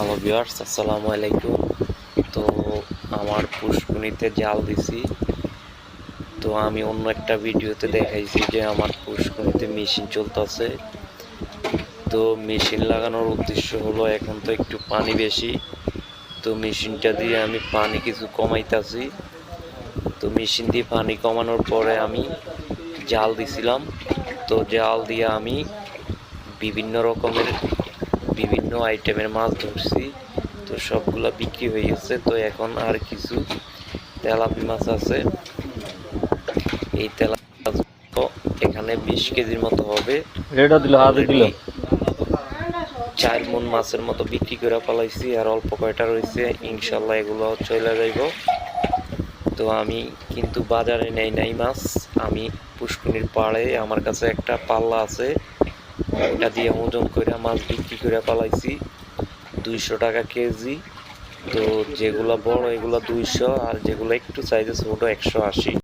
Hello viewers, আসসালামু আলাইকুম। তো আমার পুষ্কুনিতে জাল দিছি। তো আমি অন্য একটা ভিডিওতে দেখাইছি যে আমার পুষ্কুনিতে মেশিন চলতেছে। তো মেশিন লাগানোর উদ্দেশ্য হলো, এখন তো একটু পানি বেশি, তো মেশিনটা দিয়ে আমি পানি কিছু কমাইতেছি। তো মেশিন দিয়ে পানি কমানোর পরে আমি জাল দিছিলাম। তো জাল দিয়ে আমি বিভিন্ন আইটেমের মাছ ধরছি। তো সবগুলা বিক্রি হয়ে গেছে। তো এখন আর কিছু তেলাপি মাছ আছে। এই তেলাপি মাছগুলো এখানে 20 কেজির মতো হবে। অলরেডি 4 মণ মাছের মতো বিক্রি করে পালাইছি, আর অল্প কয়টা রয়েছে, ইনশাল্লাহ এগুলো চলে যাইব। তো আমি কিন্তু বাজারে নেই নাই মাছ, আমি পুষ্কুনির পাড়ে আমার কাছে একটা পাল্লা আছে, ওটা দিয়ে ওজন করে মাছ বিক্রি করে পালাইছি 200 টাকা কেজি। তো যেগুলো বড় এগুলো 200, আর যেগুলো একটু সাইজে ছোট 180।